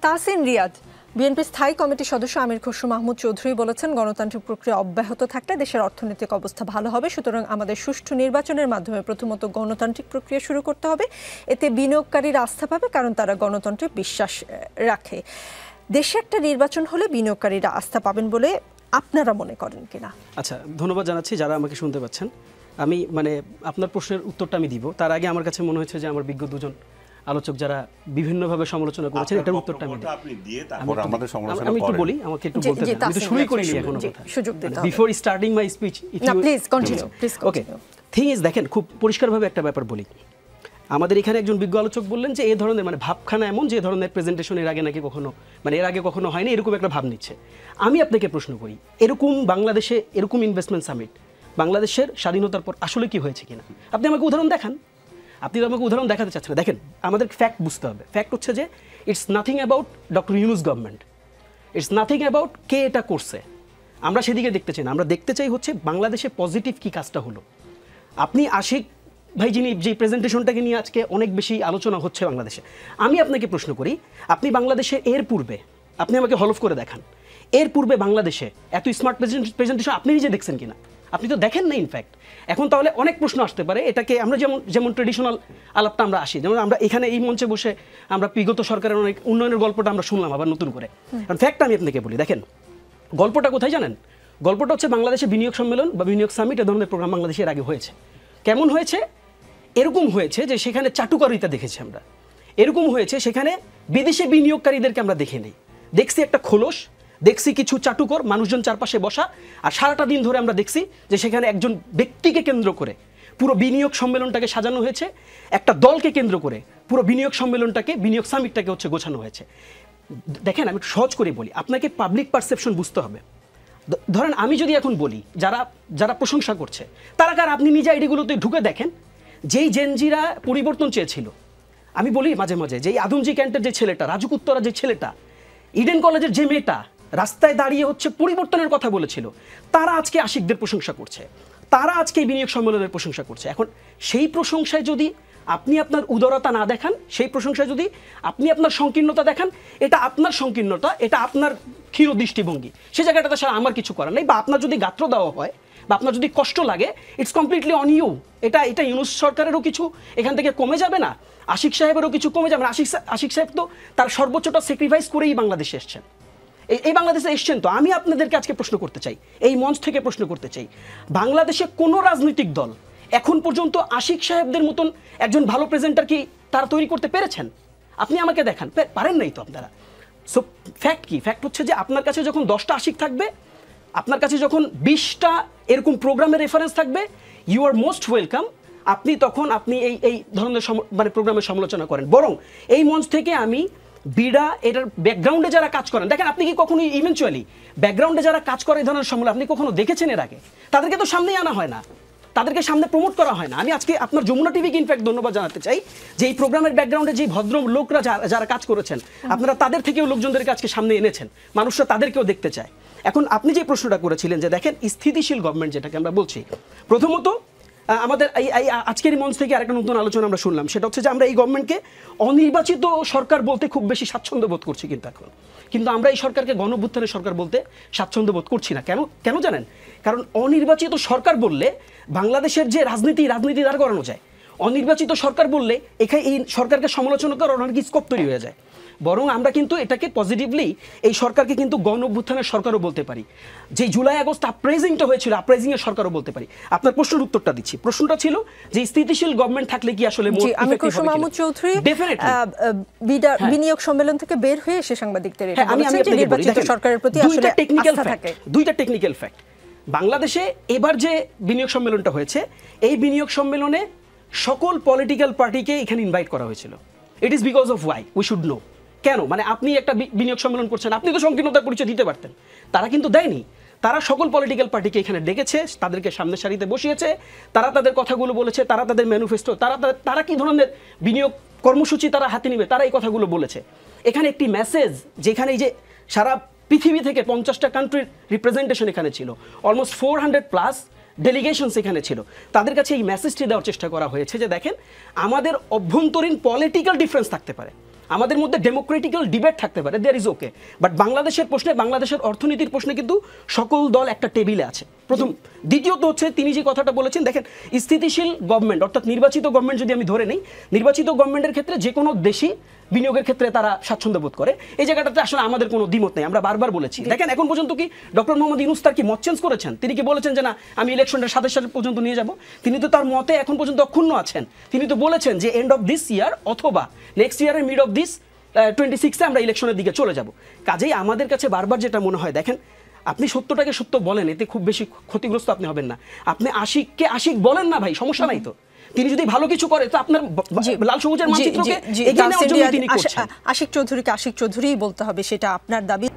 Tahsin Riyad, BNP স্থায়ী কমিটির সদস্য আমির খসরু মাহমুদ চৌধুরী বলেছেন, গণতান্ত্রিক প্রক্রিয়া অব্যাহত থাকলে দেশের অর্থনৈতিক অবস্থা ভালো হবে। সুতরাং আমাদের সুষ্ঠু নির্বাচনের মাধ্যমে প্রথমত গণতান্ত্রিক প্রক্রিয়া শুরু করতে হবে। এতে বিনিয়োগকারীরা আস্থা পাবে, কারণ তারা গণতন্ত্রে বিশ্বাস রাখে। দেশে একটা নির্বাচন হলে বিনিয়োগকারীরা আস্থা পাবেন বলে আপনারা মনে করেন কিনা? আচ্ছা, ধন্যবাদ জানাচ্ছি যারা আমাকে শুনতে পাচ্ছেন। আমি আপনার প্রশ্নের উত্তরটা আমি দিব, তার আগে আমার কাছে মনে হয়েছে যে আমার বিজ্ঞ দুজন আলোচক যারা বিভিন্নভাবে সমালোচনা করেছেন, এটার উত্তরটা আমি আমি একটু বলি, আমাকে একটু বলতে দিন। আমি তো শুরুই করিনি এখনো কথা, সুযোগ দিতে হবে। Before starting my speech, please continue, please. Okay, thing is, দেখেন খুব পরিষ্কারভাবে একটা ব্যাপার বলি। আমাদের এখানে একজন বিজ্ঞ আলোচক বললেন যে এই ধরনের ভাবখানা এমন যে ধরনের প্রেজেন্টেশন এর আগে নাকি কখনো এর আগে কখনো হয়নি, এরকম একটা ভাব নিচ্ছে। আমি আপনাকে প্রশ্ন করি, এরকম বাংলাদেশে এরকম ইনভেস্টমেন্ট সামিট বাংলাদেশের স্বাধীনতার পর আসলে কি হয়েছে কিনা আপনি আমাকে উদাহরণ দেখান। আপনি তো আমাকে উদাহরণ দেখাতে চাচ্ছেন না। দেখেন, আমাদের ফ্যাক্ট বুঝতে হবে। ফ্যাক্ট হচ্ছে যে it's nothing about doctor Yunus government, it's nothing about কে এটা করছে। আমরা সেদিকে দেখতে চাই না, আমরা দেখতে চাই হচ্ছে বাংলাদেশে পজিটিভ কি কাজটা হলো। আপনি আশিক ভাই যিনি যে প্রেজেন্টেশনটাকে নিয়ে আজকে অনেক বেশি আলোচনা হচ্ছে বাংলাদেশে, আমি আপনাকে প্রশ্ন করি, আপনি বাংলাদেশে এর পূর্বে আপনি আমাকে হলফ করে দেখান, এর পূর্বে বাংলাদেশে এত স্মার্ট প্রেজেন্টেশন আপনি নিজে দেখছেন কিনা? আপনি তো দেখেন না ইনফ্যাক্ট। এখন তাহলে অনেক প্রশ্ন আসতে পারে, এটাকে আমরা যেমন ট্রেডিশনাল আলাপটা আমরা আসি, যেমন আমরা এখানে এই মঞ্চে বসে আমরা বিগত সরকারের অনেক উন্নয়নের গল্পটা আমরা শুনলাম আবার নতুন করে। কারণ ফ্যাক্ট আমি আপনাকে বলি, দেখেন গল্পটা কোথায় জানেন? গল্পটা হচ্ছে বাংলাদেশে বিনিয়োগ সম্মেলন বা বিনিয়োগ সামিট, এ ধরনের প্রোগ্রাম বাংলাদেশের আগে হয়েছে। কেমন হয়েছে? এরকম হয়েছে যে সেখানে চাটুকারিতা দেখেছি আমরা, এরকম হয়েছে সেখানে বিদেশি বিনিয়োগকারীদেরকে আমরা দেখে নেই, দেখছি একটা খোলস, দেখছি কিছু চাটুকর মানুষজন চারপাশে বসা, আর সারাটা দিন ধরে আমরা দেখছি যে সেখানে একজন ব্যক্তিকে কেন্দ্র করে পুরো বিনিয়োগ সম্মেলনটাকে সাজানো হয়েছে, একটা দলকে কেন্দ্র করে পুরো বিনিয়োগ সম্মেলনটাকে, বিনিয়োগ সামিটটাকে গোছানো হয়েছে। দেখেন, আমি একটু সহজ করে বলি, আপনাকে পাবলিক পারসেপশন বুঝতে হবে। ধরেন আমি যদি এখন বলি যারা প্রশংসা করছে তারা কার, আপনি নিজে আইডিগুলোতে ঢুকে দেখেন। যেই জেনজিরা পরিবর্তন চেয়েছিল, আমি বলি মাঝে মাঝে যে আদমজি ক্যান্টের যে ছেলেটা, রাজুক উত্তরা যে ছেলেটা, ইডেন কলেজের যে মেয়েটা রাস্তায় দাঁড়িয়ে হচ্ছে পরিবর্তনের কথা বলেছিল, তারা আজকে আশিকদের প্রশংসা করছে, তারা আজকে এই বিনিয়োগ সম্মেলনের প্রশংসা করছে। এখন সেই প্রশংসায় যদি আপনি আপনার উদারতা না দেখান, সেই প্রশংসায় যদি আপনি আপনার সংকীর্ণতা দেখান, এটা আপনার সংকীর্ণতা, এটা আপনার ক্ষীণ দৃষ্টিভঙ্গি, সে জায়গাটাতে স্যার আমার কিছু করার নেই। বা আপনার যদি গাত্র দেওয়া হয় বা আপনার যদি কষ্ট লাগে, ইটস কমপ্লিটলি অন ইউ। এটা ইউনূস সরকারেরও কিছু এখান থেকে কমে যাবে না, আশিক সাহেবেরও কিছু কমে যাবে না। আশিক সাহেব তো তার সর্বোচ্চটা স্যাক্রিফাইস করেই বাংলাদেশে এসছেন, এই বাংলাদেশে এসছেন। তো আমি আপনাদেরকে আজকে প্রশ্ন করতে চাই, এই মঞ্চ থেকে প্রশ্ন করতে চাই, বাংলাদেশে কোনো রাজনৈতিক দল এখন পর্যন্ত আশিক সাহেবদের মতন একজন ভালো প্রেজেন্টার কি তারা তৈরি করতে পেরেছেন? আপনি আমাকে দেখান, পারেন নাই তো আপনারা। সো ফ্যাক্ট কি? ফ্যাক্ট হচ্ছে যে আপনার কাছে যখন 10টা আশিক থাকবে, আপনার কাছে যখন 20টা এরকম প্রোগ্রামের রেফারেন্স থাকবে, ইউ আর মোস্ট ওয়েলকাম। আপনি তখন এই ধরনের প্রোগ্রামের সমালোচনা করেন। বরং এই মঞ্চ থেকে আমি বিডা এটার ব্যাকগ্রাউন্ডে যারা কাজ করেন, দেখেন আপনি কি কখনো ইভেনচুয়ালি ব্যাকগ্রাউন্ডে যারা কাজ করে এই ধরনের সমালোচনা আপনি কখনো দেখেছেন এর আগে? তাদেরকে তো সামনেই আনা হয় না, তাদেরকে সামনে প্রমোট করা হয় না। আমি আজকে আপনার যমুনা টিভিকে ইনফ্যাক্ট ধন্যবাদ জানাতে চাই যে এই প্রোগ্রামের ব্যাকগ্রাউন্ডে যে ভদ্র লোকরা যারা কাজ করেছেন, আপনারা তাদের থেকেও লোকজনদের কাছে সামনে এনেছেন, মানুষরা তাদেরকেও দেখতে চায়। এখন আপনি যে প্রশ্নটা করেছিলেন যে দেখেন স্থিতিশীল গভর্নমেন্ট যেটাকে আমরা বলছি, প্রথমত আমাদের এই আজকের মঞ্চ থেকে আরেকটা নতুন আলোচনা আমরা শুনলাম, সেটা হচ্ছে যে আমরা এই গভর্নমেন্টকে অনির্বাচিত সরকার বলতে খুব বেশি স্বাচ্ছন্দ্য বোধ করছি কিন্তু আমরা এই সরকারকে গণঅভ্যুত্থানের সরকার বলতে স্বাচ্ছন্দ্য বোধ করছি না। কেন জানেন? কারণ অনির্বাচিত সরকার বললে বাংলাদেশের যে রাজনীতি দাঁড় করানো যায়, অনির্বাচিত সরকার বললে এখানে এই সরকারকে সমালোচনা করার অনেক স্কোপ তৈরি হয়ে যায়। বরং আমরা কিন্তু এটাকে পজিটিভলি এই সরকারকে কিন্তু গণঅভ্যুত্থানের সরকারও বলতে পারি, যে জুলাই আগস্ট আপরাইজিংটা হয়েছিল আপরাইজিংয়ের সরকারও বলতে পারি। আপনার প্রশ্নের উত্তরটা দিচ্ছি। প্রশ্নটা ছিল যে স্থিতিশীল গভর্নমেন্ট থাকলে কি আসলে আমির খসরু মাহমুদ চৌধুরী বিনিয়োগ সম্মেলন থেকে বের হয়ে এসে সাংবাদিকদের নির্বাচিত সরকারের প্রতি আসলে আস্থা থাকে। দুইটা টেকনিক্যাল ফ্যাক্ট। বাংলাদেশে এবার যে বিনিয়োগ সম্মেলনটা হয়েছে, এই বিনিয়োগ সম্মেলনে সকল পলিটিক্যাল পার্টিকে এখানে ইনভাইট করা হয়েছিল। It is because of why we should know. কেন? আপনি একটা বিনিয়োগ সম্মেলন করছেন, আপনি তো সংকীর্ণতার পরিচয় দিতে পারতেন, তারা কিন্তু দেয়নি। তারা সকল পলিটিক্যাল পার্টিকে এখানে ডেকেছে, তাদেরকে সামনের সারিতে বসিয়েছে, তারা তাদের কথাগুলো বলেছে, তারা তাদের ম্যানিফেস্টো, তারা কি ধরনের বিনিয়োগ কর্মসূচি তারা হাতে নেবে, তারা এই কথাগুলো বলেছে। এখানে একটি মেসেজ, যেখানে এই যে সারা পৃথিবী থেকে 50টা কান্ট্রির রিপ্রেজেন্টেশন এখানে ছিল, অলমোস্ট 400+ ডেলিগেশনস এখানে ছিল, তাদের কাছে এই মেসেজটি দেওয়ার চেষ্টা করা হয়েছে যে দেখেন, আমাদের অভ্যন্তরীণ পলিটিক্যাল ডিফারেন্স থাকতে পারে, আমাদের মধ্যে ডেমোক্রেটিক্যাল ডিবেট থাকতে পারে, দেয়ার ইজ ওকে, বাট বাংলাদেশের প্রশ্নে, বাংলাদেশের অর্থনীতির প্রশ্নে কিন্তু সকল দল একটা টেবিলে আছে, প্রথম। দ্বিতীয়ত হচ্ছে তিনি যে কথাটা বলেছেন, দেখেন স্থিতিশীল গভর্নমেন্ট অর্থাৎ নির্বাচিত গভর্নমেন্ট যদি আমি ধরে নিই, নির্বাচিত গভর্নমেন্টের ক্ষেত্রে যে কোনো দেশই বিনিয়োগের ক্ষেত্রে তারা স্বাচ্ছন্দ্য বোধ করে, এই জায়গাটাতে আসলে আমাদের কোনো দ্বিমত নেই, আমরা বারবার বলেছি। দেখেন এখন পর্যন্ত কি ডক্টর মোহাম্মদ ইউনূস তার কি মত চেঞ্জ করেছেন? তিনি কি বলেছেন যে না আমি ইলেকশনটা 27 সাল পর্যন্ত নিয়ে যাব? তিনি তো তার মতে এখন পর্যন্ত অক্ষুণ্ণ আছেন। তিনি তো বলেছেন যে এন্ড অফ দিস ইয়ার অথবা নেক্সট ইয়ারের মিড অফ দিস 26-এ আমরা ইলেকশনের দিকে চলে যাব। কাজেই আমাদের কাছে বারবার যেটা মনে হয়, দেখেন আপনি সত্যটাকে সত্য বলেন, এতে খুব বেশি ক্ষতিগ্রস্ত আপনি হবেন না। আপনি আশিককে আশিক বলেন না ভাই, সমস্যা নাই তো। তিনি যদি ভালো কিছু করে তো আপনার লাল সবুজের মানচিত্রকে এগিয়ে নেওয়ার জন্য তিনি করছেন। আশিক চৌধুরীকে আশিক চৌধুরীই বলতে হবে, সেটা আপনার দাবি।